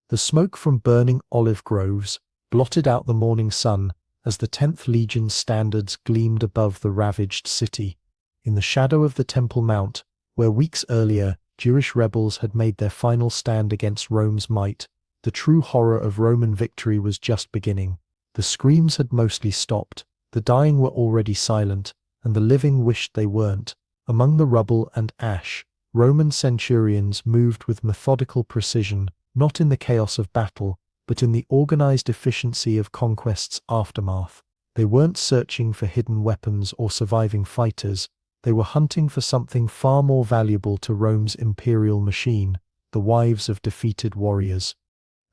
The smoke from burning olive groves blotted out the morning sun as the 10th Legion's standards gleamed above the ravaged city. In the shadow of the Temple Mount, where weeks earlier Jewish rebels had made their final stand against Rome's might, the true horror of Roman victory was just beginning. The screams had mostly stopped, the dying were already silent, and the living wished they weren't. Among the rubble and ash, Roman centurions moved with methodical precision, not in the chaos of battle, but in the organized efficiency of conquest's aftermath. They weren't searching for hidden weapons or surviving fighters, they were hunting for something far more valuable to Rome's imperial machine: the wives of defeated warriors.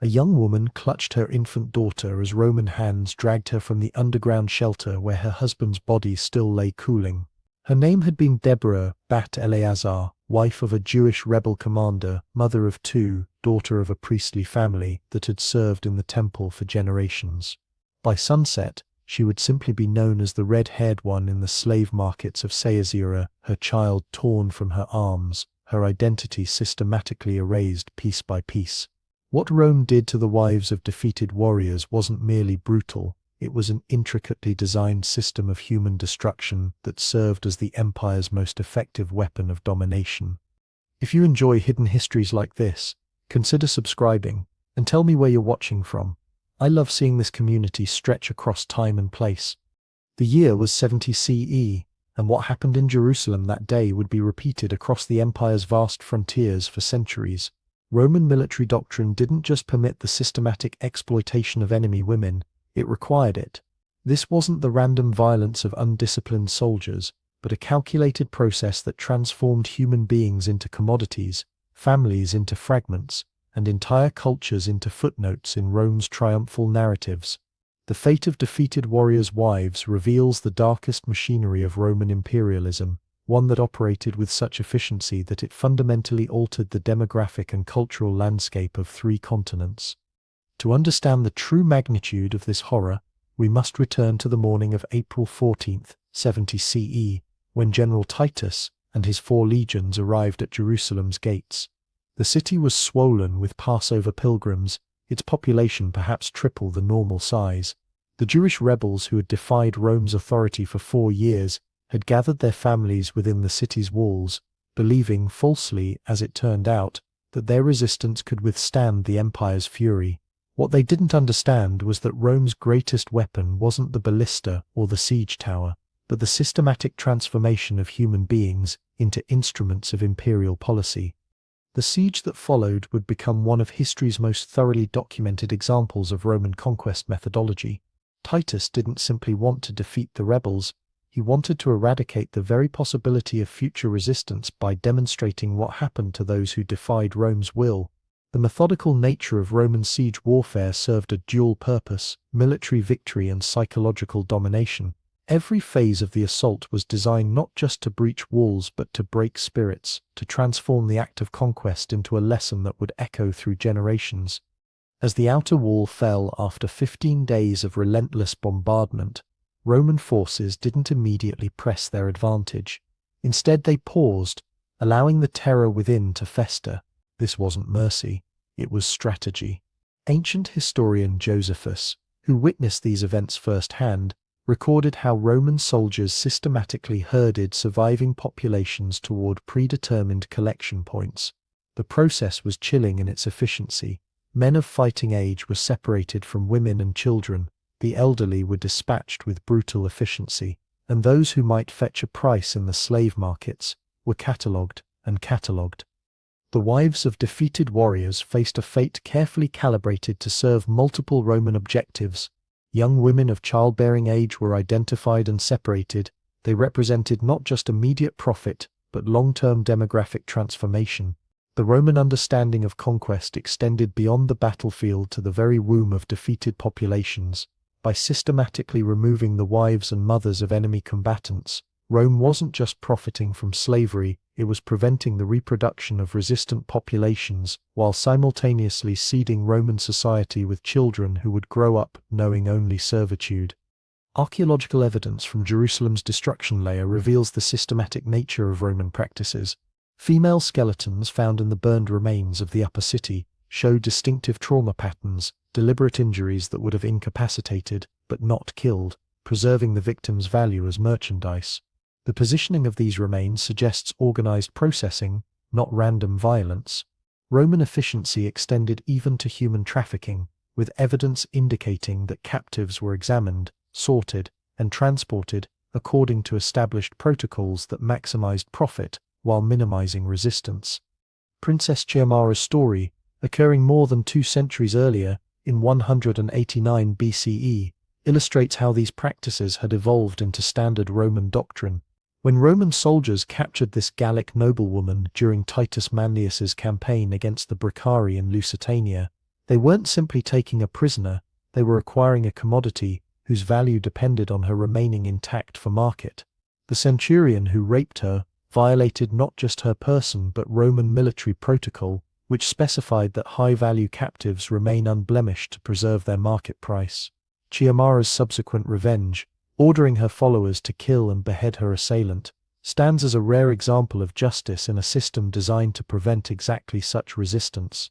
A young woman clutched her infant daughter as Roman hands dragged her from the underground shelter where her husband's body still lay cooling. Her name had been Deborah Bat Eleazar, wife of a Jewish rebel commander, mother of two, daughter of a priestly family that had served in the temple for generations. By sunset, she would simply be known as the red-haired one in the slave markets of Caesarea, her child torn from her arms, her identity systematically erased piece by piece. What Rome did to the wives of defeated warriors wasn't merely brutal, it was an intricately designed system of human destruction that served as the empire's most effective weapon of domination. If you enjoy hidden histories like this, consider subscribing, and tell me where you're watching from. I love seeing this community stretch across time and place. The year was 70 CE, and what happened in Jerusalem that day would be repeated across the empire's vast frontiers for centuries. Roman military doctrine didn't just permit the systematic exploitation of enemy women, it required it. This wasn't the random violence of undisciplined soldiers, but a calculated process that transformed human beings into commodities, families into fragments, and entire cultures into footnotes in Rome's triumphal narratives. The fate of defeated warriors' wives reveals the darkest machinery of Roman imperialism, one that operated with such efficiency that it fundamentally altered the demographic and cultural landscape of 3 continents. To understand the true magnitude of this horror, we must return to the morning of April 14, 70 CE, when General Titus and his 4 legions arrived at Jerusalem's gates. The city was swollen with Passover pilgrims, its population perhaps triple the normal size. The Jewish rebels who had defied Rome's authority for 4 years had gathered their families within the city's walls, believing falsely, as it turned out, that their resistance could withstand the empire's fury. What they didn't understand was that Rome's greatest weapon wasn't the ballista or the siege tower, but the systematic transformation of human beings into instruments of imperial policy. The siege that followed would become one of history's most thoroughly documented examples of Roman conquest methodology. Titus didn't simply want to defeat the rebels, he wanted to eradicate the very possibility of future resistance by demonstrating what happened to those who defied Rome's will. The methodical nature of Roman siege warfare served a dual purpose: military victory and psychological domination. Every phase of the assault was designed not just to breach walls but to break spirits, to transform the act of conquest into a lesson that would echo through generations. As the outer wall fell after 15 days of relentless bombardment, Roman forces didn't immediately press their advantage. Instead they paused, allowing the terror within to fester. This wasn't mercy, it was strategy. Ancient historian Josephus, who witnessed these events firsthand, recorded how Roman soldiers systematically herded surviving populations toward predetermined collection points. The process was chilling in its efficiency. Men of fighting age were separated from women and children, the elderly were dispatched with brutal efficiency, and those who might fetch a price in the slave markets were catalogued and catalogued. The wives of defeated warriors faced a fate carefully calibrated to serve multiple Roman objectives. Young women of childbearing age were identified and separated. They represented not just immediate profit, but long-term demographic transformation. The Roman understanding of conquest extended beyond the battlefield to the very womb of defeated populations. By systematically removing the wives and mothers of enemy combatants, Rome wasn't just profiting from slavery, it was preventing the reproduction of resistant populations, while simultaneously seeding Roman society with children who would grow up knowing only servitude. Archaeological evidence from Jerusalem's destruction layer reveals the systematic nature of Roman practices. Female skeletons found in the burned remains of the upper city show distinctive trauma patterns, deliberate injuries that would have incapacitated, but not killed, preserving the victim's value as merchandise. The positioning of these remains suggests organized processing, not random violence. Roman efficiency extended even to human trafficking, with evidence indicating that captives were examined, sorted, and transported according to established protocols that maximized profit while minimizing resistance. Princess Chiamara's story, occurring more than 2 centuries earlier, in 189 BCE, illustrates how these practices had evolved into standard Roman doctrine. When Roman soldiers captured this Gallic noblewoman during Titus Manlius's campaign against the Bricari in Lusitania, they weren't simply taking a prisoner, they were acquiring a commodity whose value depended on her remaining intact for market. The centurion who raped her violated not just her person but Roman military protocol, which specified that high-value captives remain unblemished to preserve their market price. Chiamara's subsequent revenge, ordering her followers to kill and behead her assailant, stands as a rare example of justice in a system designed to prevent exactly such resistance.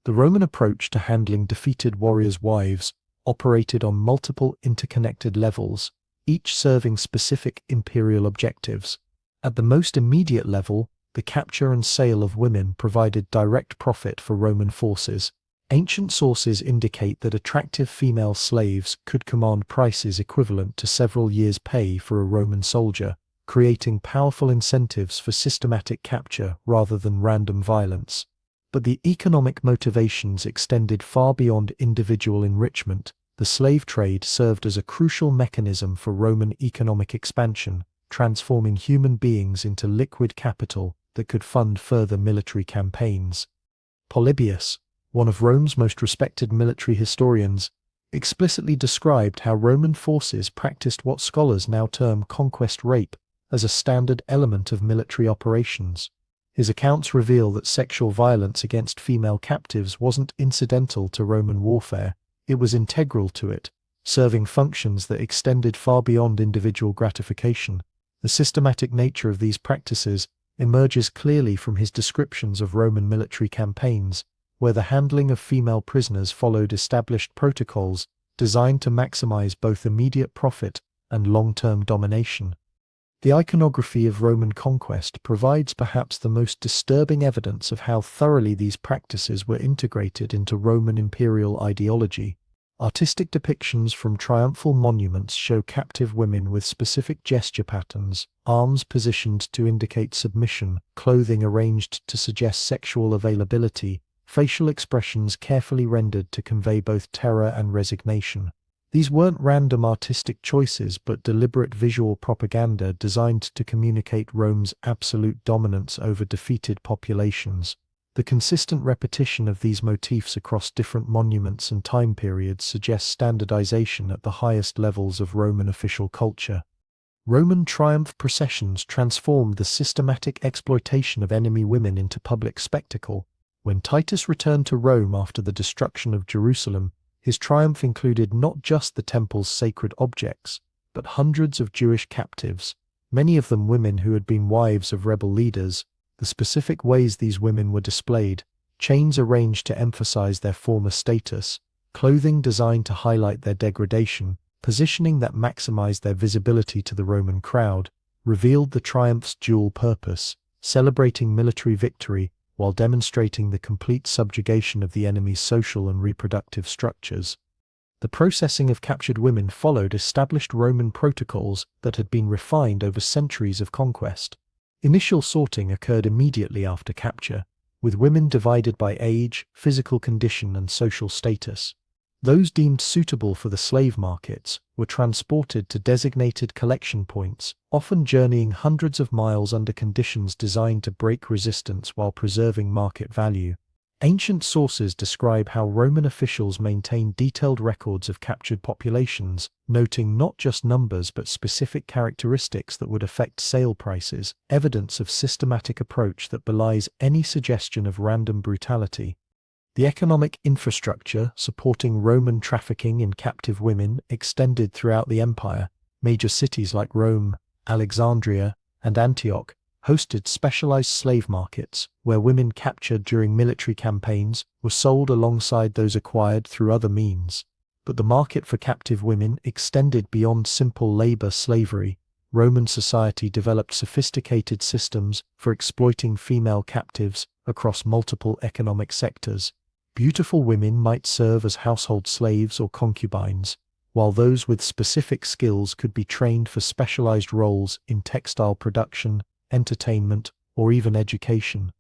The Roman approach to handling defeated warriors' wives operated on multiple interconnected levels, each serving specific imperial objectives. At the most immediate level, the capture and sale of women provided direct profit for Roman forces. Ancient sources indicate that attractive female slaves could command prices equivalent to several years' pay for a Roman soldier, creating powerful incentives for systematic capture rather than random violence. But the economic motivations extended far beyond individual enrichment. The slave trade served as a crucial mechanism for Roman economic expansion, transforming human beings into liquid capital that could fund further military campaigns. Polybius, one of Rome's most respected military historians, explicitly described how Roman forces practiced what scholars now term conquest rape as a standard element of military operations. His accounts reveal that sexual violence against female captives wasn't incidental to Roman warfare, it was integral to it, serving functions that extended far beyond individual gratification. The systematic nature of these practices emerges clearly from his descriptions of Roman military campaigns, where the handling of female prisoners followed established protocols designed to maximize both immediate profit and long-term domination. The iconography of Roman conquest provides perhaps the most disturbing evidence of how thoroughly these practices were integrated into Roman imperial ideology. Artistic depictions from triumphal monuments show captive women with specific gesture patterns, arms positioned to indicate submission, clothing arranged to suggest sexual availability, facial expressions carefully rendered to convey both terror and resignation. These weren't random artistic choices but deliberate visual propaganda designed to communicate Rome's absolute dominance over defeated populations. The consistent repetition of these motifs across different monuments and time periods suggests standardization at the highest levels of Roman official culture. Roman triumph processions transformed the systematic exploitation of enemy women into public spectacle. When Titus returned to Rome after the destruction of Jerusalem, his triumph included not just the temple's sacred objects, but hundreds of Jewish captives, many of them women who had been wives of rebel leaders. The specific ways these women were displayed, chains arranged to emphasize their former status, clothing designed to highlight their degradation, positioning that maximized their visibility to the Roman crowd, revealed the triumph's dual purpose, celebrating military victory while demonstrating the complete subjugation of the enemy's social and reproductive structures. The processing of captured women followed established Roman protocols that had been refined over centuries of conquest. Initial sorting occurred immediately after capture, with women divided by age, physical condition, and social status. Those deemed suitable for the slave markets were transported to designated collection points, often journeying hundreds of miles under conditions designed to break resistance while preserving market value. Ancient sources describe how Roman officials maintained detailed records of captured populations, noting not just numbers but specific characteristics that would affect sale prices, evidence of systematic approach that belies any suggestion of random brutality. The economic infrastructure supporting Roman trafficking in captive women extended throughout the empire. Major cities like Rome, Alexandria, and Antioch hosted specialized slave markets where women captured during military campaigns were sold alongside those acquired through other means. But the market for captive women extended beyond simple labor slavery. Roman society developed sophisticated systems for exploiting female captives across multiple economic sectors. Beautiful women might serve as household slaves or concubines, while those with specific skills could be trained for specialized roles in textile production, entertainment, or even education.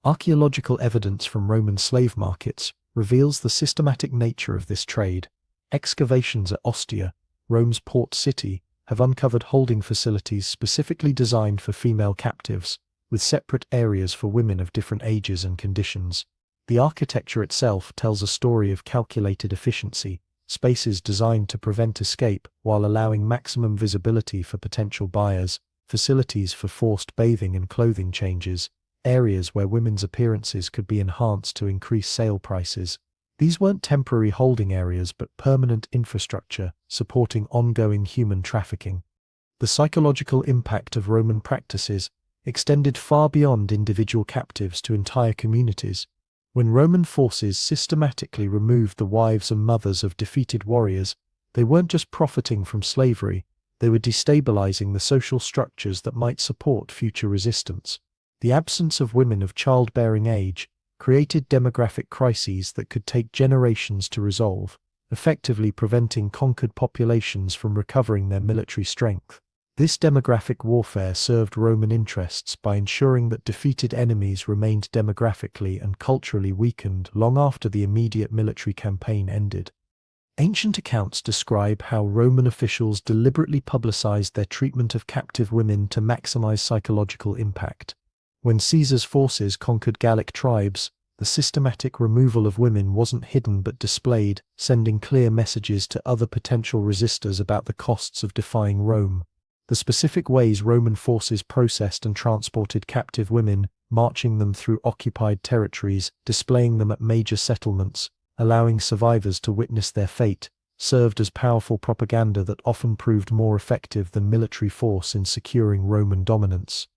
Archaeological evidence from Roman slave markets reveals the systematic nature of this trade. Excavations at Ostia, Rome's port city, have uncovered holding facilities specifically designed for female captives, with separate areas for women of different ages and conditions. The architecture itself tells a story of calculated efficiency, spaces designed to prevent escape while allowing maximum visibility for potential buyers, facilities for forced bathing and clothing changes, areas where women's appearances could be enhanced to increase sale prices. These weren't temporary holding areas but permanent infrastructure supporting ongoing human trafficking. The psychological impact of Roman practices extended far beyond individual captives to entire communities. When Roman forces systematically removed the wives and mothers of defeated warriors, they weren't just profiting from slavery, they were destabilizing the social structures that might support future resistance. The absence of women of childbearing age created demographic crises that could take generations to resolve, effectively preventing conquered populations from recovering their military strength. This demographic warfare served Roman interests by ensuring that defeated enemies remained demographically and culturally weakened long after the immediate military campaign ended. Ancient accounts describe how Roman officials deliberately publicized their treatment of captive women to maximize psychological impact. When Caesar's forces conquered Gallic tribes, the systematic removal of women wasn't hidden but displayed, sending clear messages to other potential resistors about the costs of defying Rome. The specific ways Roman forces processed and transported captive women, marching them through occupied territories, displaying them at major settlements, allowing survivors to witness their fate, served as powerful propaganda that often proved more effective than military force in securing Roman dominance.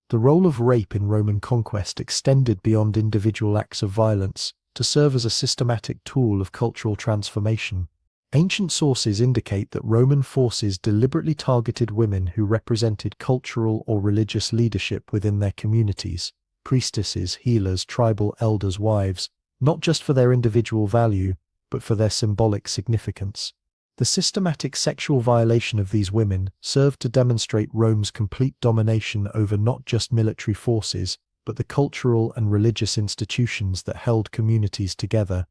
The role of rape in Roman conquest extended beyond individual acts of violence to serve as a systematic tool of cultural transformation. Ancient sources indicate that Roman forces deliberately targeted women who represented cultural or religious leadership within their communities, priestesses, healers, tribal elders' wives, not just for their individual value, but for their symbolic significance. The systematic sexual violation of these women served to demonstrate Rome's complete domination over not just military forces, but the cultural and religious institutions that held communities together.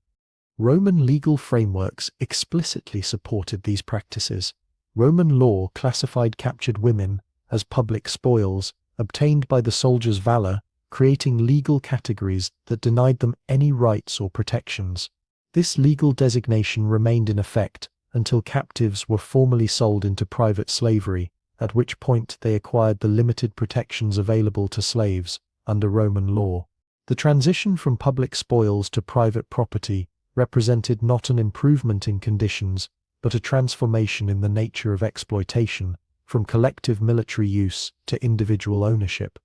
Roman legal frameworks explicitly supported these practices. Roman law classified captured women as public spoils, obtained by the soldiers' valor, creating legal categories that denied them any rights or protections. This legal designation remained in effect until captives were formally sold into private slavery, at which point they acquired the limited protections available to slaves under Roman law. The transition from public spoils to private property represented not an improvement in conditions, but a transformation in the nature of exploitation, from collective military use to individual ownership.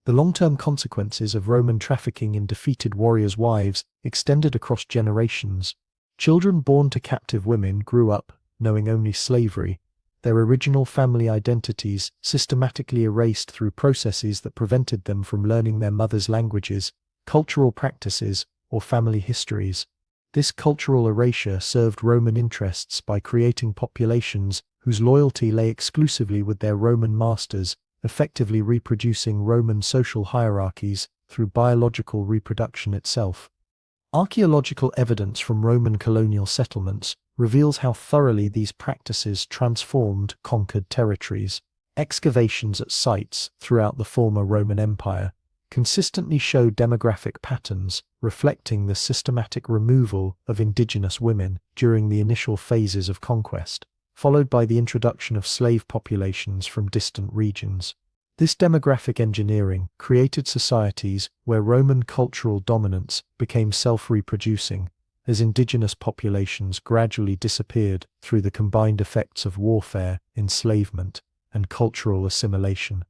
The long-term consequences of Roman trafficking in defeated warriors' wives extended across generations. Children born to captive women grew up knowing only slavery, their original family identities systematically erased through processes that prevented them from learning their mother's languages, cultural practices, or family histories. This cultural erasure served Roman interests by creating populations whose loyalty lay exclusively with their Roman masters, effectively reproducing Roman social hierarchies through biological reproduction itself. Archaeological evidence from Roman colonial settlements reveals how thoroughly these practices transformed conquered territories. Excavations at sites throughout the former Roman Empire consistently show demographic patterns reflecting the systematic removal of indigenous women during the initial phases of conquest, followed by the introduction of slave populations from distant regions. This demographic engineering created societies where Roman cultural dominance became self-reproducing, as indigenous populations gradually disappeared through the combined effects of warfare, enslavement, and cultural assimilation.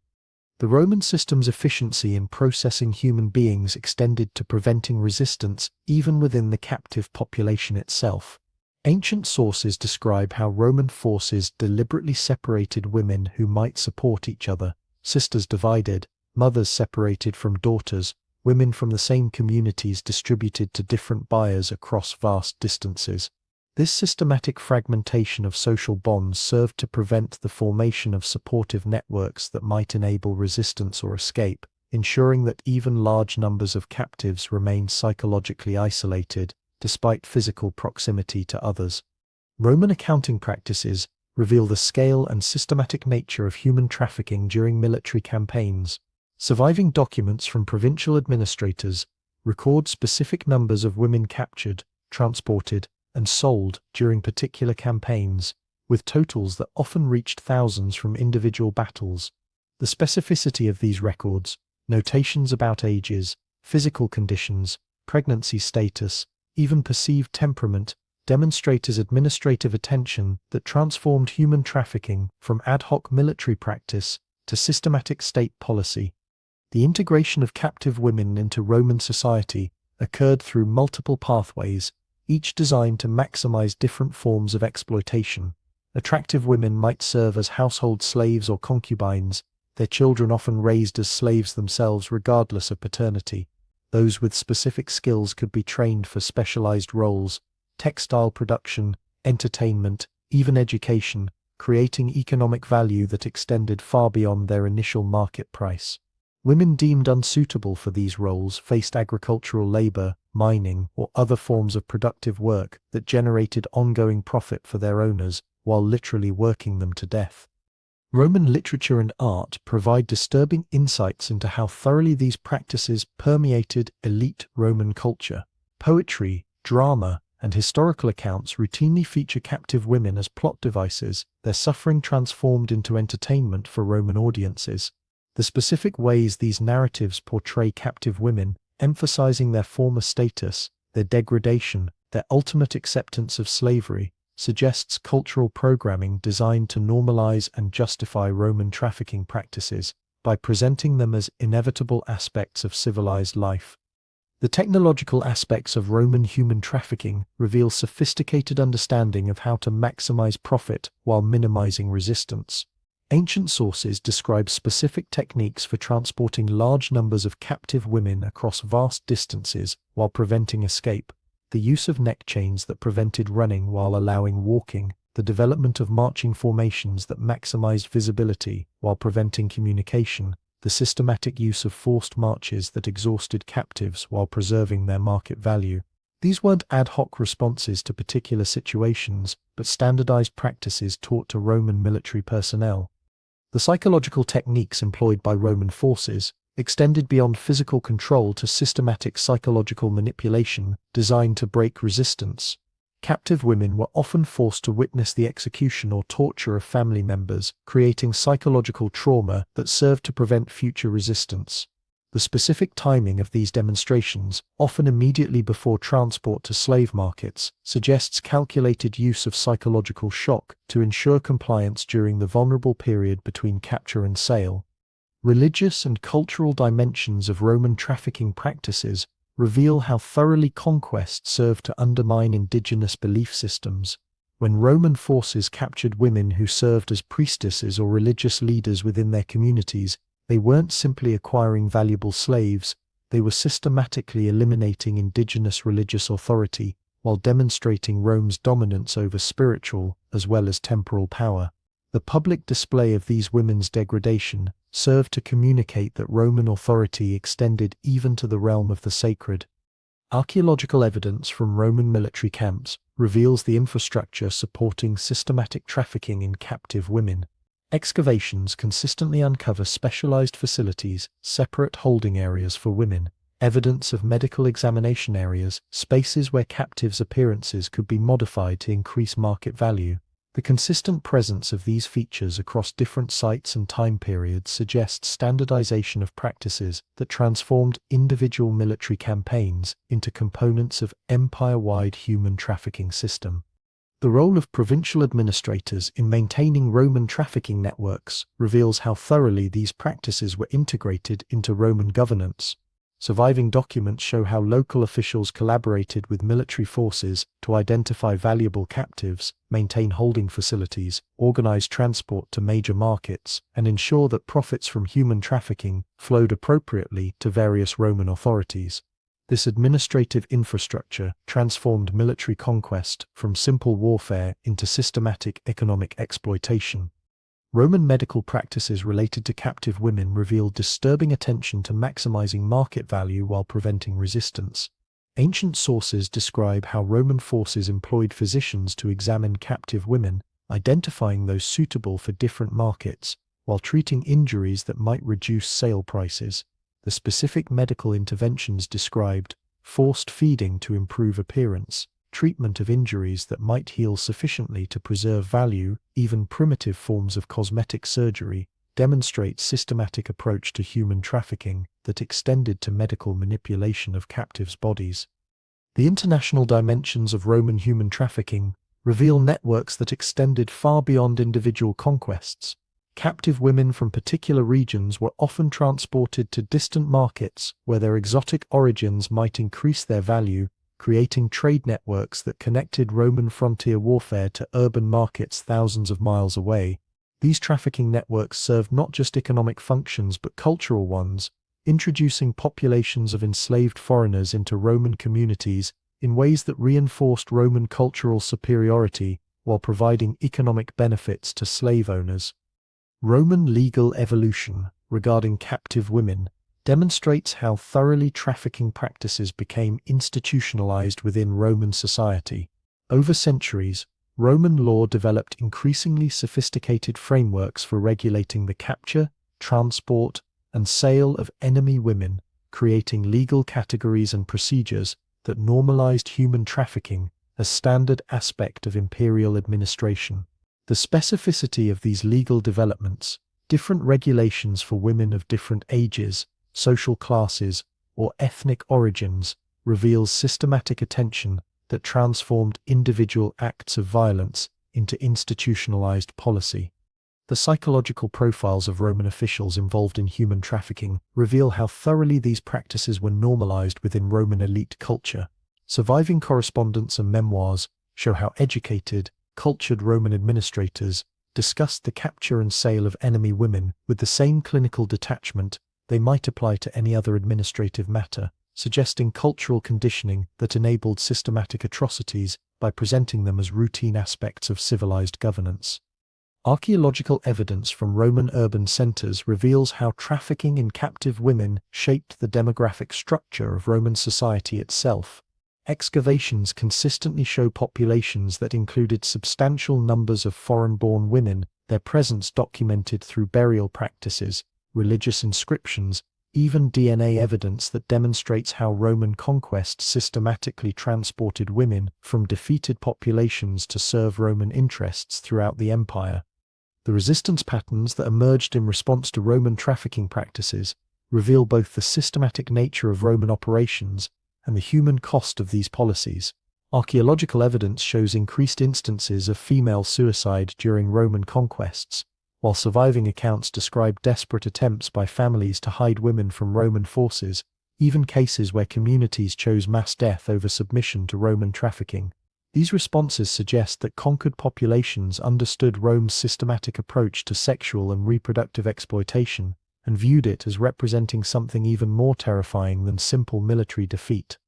The Roman system's efficiency in processing human beings extended to preventing resistance even within the captive population itself. Ancient sources describe how Roman forces deliberately separated women who might support each other, sisters divided, mothers separated from daughters, women from the same communities distributed to different buyers across vast distances. This systematic fragmentation of social bonds served to prevent the formation of supportive networks that might enable resistance or escape, ensuring that even large numbers of captives remained psychologically isolated, despite physical proximity to others. Roman accounting practices reveal the scale and systematic nature of human trafficking during military campaigns. Surviving documents from provincial administrators record specific numbers of women captured, transported, and sold during particular campaigns, with totals that often reached thousands from individual battles. The specificity of these records, notations about ages, physical conditions, pregnancy status, even perceived temperament, demonstrate as administrative attention that transformed human trafficking from ad hoc military practice to systematic state policy. The integration of captive women into Roman society occurred through multiple pathways, each designed to maximize different forms of exploitation. Attractive women might serve as household slaves or concubines, their children often raised as slaves themselves regardless of paternity. Those with specific skills could be trained for specialized roles, textile production, entertainment, even education, creating economic value that extended far beyond their initial market price. Women deemed unsuitable for these roles faced agricultural labor, mining, or other forms of productive work that generated ongoing profit for their owners while literally working them to death. Roman literature and art provide disturbing insights into how thoroughly these practices permeated elite Roman culture. Poetry, drama, and historical accounts routinely feature captive women as plot devices, their suffering transformed into entertainment for Roman audiences. The specific ways these narratives portray captive women, emphasizing their former status, their degradation, their ultimate acceptance of slavery, suggests cultural programming designed to normalize and justify Roman trafficking practices by presenting them as inevitable aspects of civilized life. The technological aspects of Roman human trafficking reveal sophisticated understanding of how to maximize profit while minimizing resistance. Ancient sources describe specific techniques for transporting large numbers of captive women across vast distances while preventing escape. The use of neck chains that prevented running while allowing walking, the development of marching formations that maximized visibility while preventing communication, the systematic use of forced marches that exhausted captives while preserving their market value. These weren't ad hoc responses to particular situations, but standardized practices taught to Roman military personnel. The psychological techniques employed by Roman forces extended beyond physical control to systematic psychological manipulation designed to break resistance. Captive women were often forced to witness the execution or torture of family members, creating psychological trauma that served to prevent future resistance. The specific timing of these demonstrations, often immediately before transport to slave markets, suggests calculated use of psychological shock to ensure compliance during the vulnerable period between capture and sale. Religious and cultural dimensions of Roman trafficking practices reveal how thoroughly conquest served to undermine indigenous belief systems. When Roman forces captured women who served as priestesses or religious leaders within their communities, they weren't simply acquiring valuable slaves, they were systematically eliminating indigenous religious authority while demonstrating Rome's dominance over spiritual as well as temporal power. The public display of these women's degradation served to communicate that Roman authority extended even to the realm of the sacred. Archaeological evidence from Roman military camps reveals the infrastructure supporting systematic trafficking in captive women. Excavations consistently uncover specialized facilities, separate holding areas for women, evidence of medical examination areas, spaces where captives' appearances could be modified to increase market value. The consistent presence of these features across different sites and time periods suggests standardization of practices that transformed individual military campaigns into components of empire-wide human trafficking system. The role of provincial administrators in maintaining Roman trafficking networks reveals how thoroughly these practices were integrated into Roman governance. Surviving documents show how local officials collaborated with military forces to identify valuable captives, maintain holding facilities, organize transport to major markets, and ensure that profits from human trafficking flowed appropriately to various Roman authorities. This administrative infrastructure transformed military conquest from simple warfare into systematic economic exploitation. Roman medical practices related to captive women revealed disturbing attention to maximizing market value while preventing resistance. Ancient sources describe how Roman forces employed physicians to examine captive women, identifying those suitable for different markets, while treating injuries that might reduce sale prices. The specific medical interventions described: forced feeding to improve appearance, treatment of injuries that might heal sufficiently to preserve value, even primitive forms of cosmetic surgery, demonstrate systematic approach to human trafficking that extended to medical manipulation of captives' bodies. The international dimensions of Roman human trafficking reveal networks that extended far beyond individual conquests. Captive women from particular regions were often transported to distant markets where their exotic origins might increase their value, creating trade networks that connected Roman frontier warfare to urban markets thousands of miles away. These trafficking networks served not just economic functions but cultural ones, introducing populations of enslaved foreigners into Roman communities in ways that reinforced Roman cultural superiority while providing economic benefits to slave owners. Roman legal evolution regarding captive women demonstrates how thoroughly trafficking practices became institutionalized within Roman society. Over centuries, Roman law developed increasingly sophisticated frameworks for regulating the capture, transport, and sale of enemy women, creating legal categories and procedures that normalized human trafficking as standard aspect of imperial administration. The specificity of these legal developments, different regulations for women of different ages, social classes, or ethnic origins, reveals systematic attention that transformed individual acts of violence into institutionalized policy. The psychological profiles of Roman officials involved in human trafficking reveal how thoroughly these practices were normalized within Roman elite culture. Surviving correspondence and memoirs show how educated, cultured Roman administrators discussed the capture and sale of enemy women with the same clinical detachment they might apply to any other administrative matter, suggesting cultural conditioning that enabled systematic atrocities by presenting them as routine aspects of civilized governance. Archaeological evidence from Roman urban centers reveals how trafficking in captive women shaped the demographic structure of Roman society itself. Excavations consistently show populations that included substantial numbers of foreign-born women, their presence documented through burial practices, religious inscriptions, even DNA evidence that demonstrates how Roman conquest systematically transported women from defeated populations to serve Roman interests throughout the empire. The resistance patterns that emerged in response to Roman trafficking practices reveal both the systematic nature of Roman operations and the human cost of these policies. Archaeological evidence shows increased instances of female suicide during Roman conquests, while surviving accounts describe desperate attempts by families to hide women from Roman forces, even cases where communities chose mass death over submission to Roman trafficking. These responses suggest that conquered populations understood Rome's systematic approach to sexual and reproductive exploitation, and viewed it as representing something even more terrifying than simple military defeat.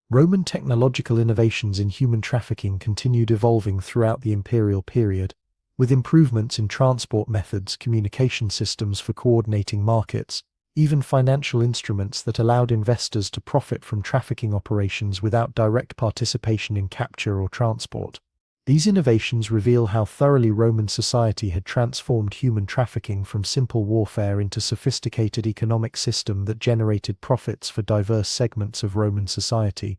Roman technological innovations in human trafficking continued evolving throughout the imperial period, with improvements in transport methods, communication systems for coordinating markets, even financial instruments that allowed investors to profit from trafficking operations without direct participation in capture or transport. These innovations reveal how thoroughly Roman society had transformed human trafficking from simple warfare into a sophisticated economic system that generated profits for diverse segments of Roman society.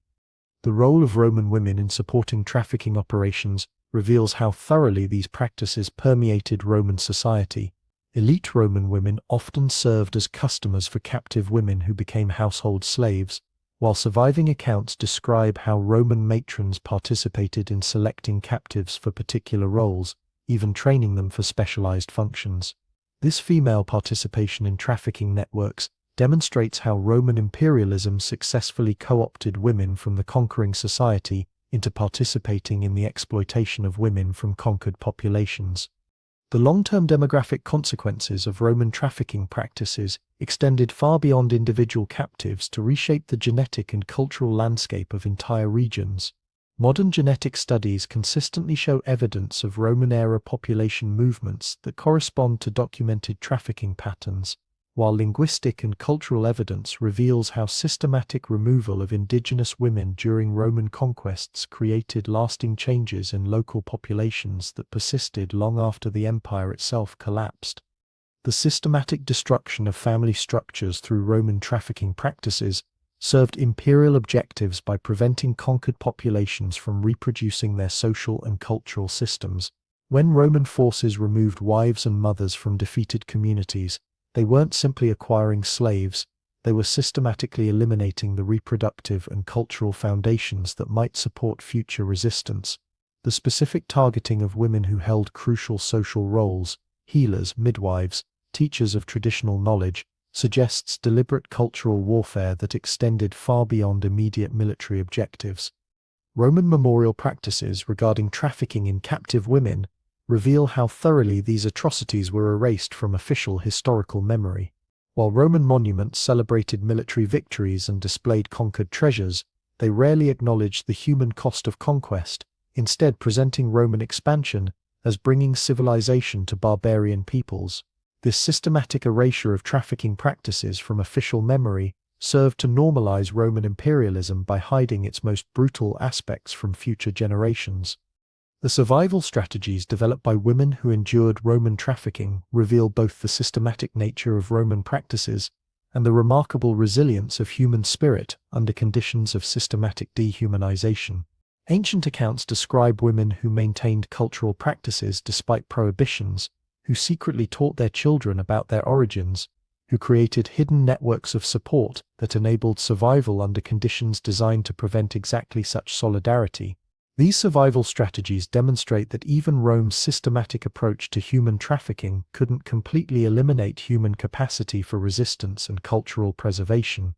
The role of Roman women in supporting trafficking operations reveals how thoroughly these practices permeated Roman society. Elite Roman women often served as customers for captive women who became household slaves, while surviving accounts describe how Roman matrons participated in selecting captives for particular roles, even training them for specialized functions. This female participation in trafficking networks demonstrates how Roman imperialism successfully co-opted women from the conquering society into participating in the exploitation of women from conquered populations. The long-term demographic consequences of Roman trafficking practices extended far beyond individual captives to reshape the genetic and cultural landscape of entire regions. Modern genetic studies consistently show evidence of Roman-era population movements that correspond to documented trafficking patterns, while linguistic and cultural evidence reveals how systematic removal of indigenous women during Roman conquests created lasting changes in local populations that persisted long after the empire itself collapsed. The systematic destruction of family structures through Roman trafficking practices served imperial objectives by preventing conquered populations from reproducing their social and cultural systems. When Roman forces removed wives and mothers from defeated communities, they weren't simply acquiring slaves, they were systematically eliminating the reproductive and cultural foundations that might support future resistance. The specific targeting of women who held crucial social roles, healers, midwives, teachers of traditional knowledge, suggests deliberate cultural warfare that extended far beyond immediate military objectives. Roman memorial practices regarding trafficking in captive women reveal how thoroughly these atrocities were erased from official historical memory. While Roman monuments celebrated military victories and displayed conquered treasures, they rarely acknowledged the human cost of conquest, instead presenting Roman expansion as bringing civilization to barbarian peoples. This systematic erasure of trafficking practices from official memory served to normalize Roman imperialism by hiding its most brutal aspects from future generations. The survival strategies developed by women who endured Roman trafficking reveal both the systematic nature of Roman practices and the remarkable resilience of human spirit under conditions of systematic dehumanization. Ancient accounts describe women who maintained cultural practices despite prohibitions, who secretly taught their children about their origins, who created hidden networks of support that enabled survival under conditions designed to prevent exactly such solidarity. These survival strategies demonstrate that even Rome's systematic approach to human trafficking couldn't completely eliminate human capacity for resistance and cultural preservation.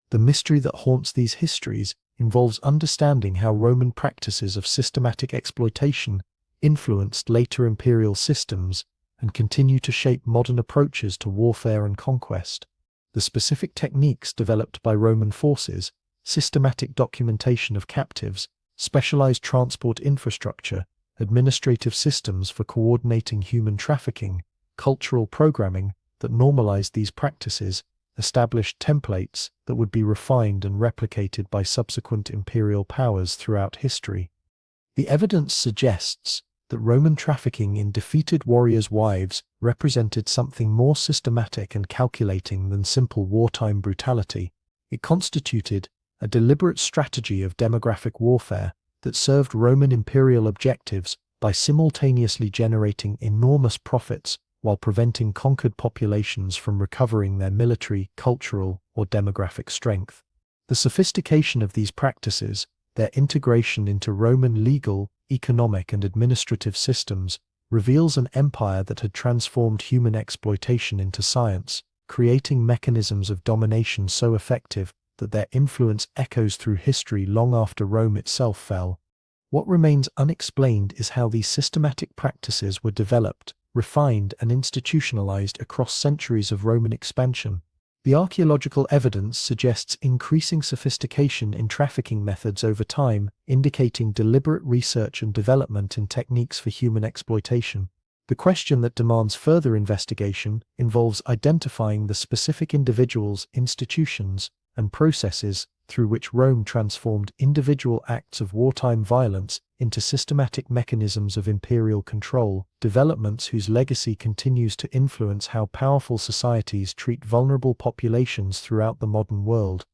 The mystery that haunts these histories involves understanding how Roman practices of systematic exploitation influenced later imperial systems and continue to shape modern approaches to warfare and conquest. The specific techniques developed by Roman forces, systematic documentation of captives, specialized transport infrastructure, administrative systems for coordinating human trafficking, cultural programming that normalized these practices, established templates that would be refined and replicated by subsequent imperial powers throughout history. The evidence suggests that Roman trafficking in defeated warriors' wives represented something more systematic and calculating than simple wartime brutality. It constituted a deliberate strategy of demographic warfare that served Roman imperial objectives by simultaneously generating enormous profits while preventing conquered populations from recovering their military, cultural, or demographic strength. The sophistication of these practices, their integration into Roman legal, economic, and administrative systems, reveals an empire that had transformed human exploitation into science, creating mechanisms of domination so effective that their influence echoes through history long after Rome itself fell. What remains unexplained is how these systematic practices were developed, refined, and institutionalized across centuries of Roman expansion. The archaeological evidence suggests increasing sophistication in trafficking methods over time, indicating deliberate research and development in techniques for human exploitation. The question that demands further investigation involves identifying the specific individuals, institutions, and processes through which Rome transformed individual acts of wartime violence into systematic mechanisms of imperial control, developments whose legacy continues to influence how powerful societies treat vulnerable populations throughout the modern world.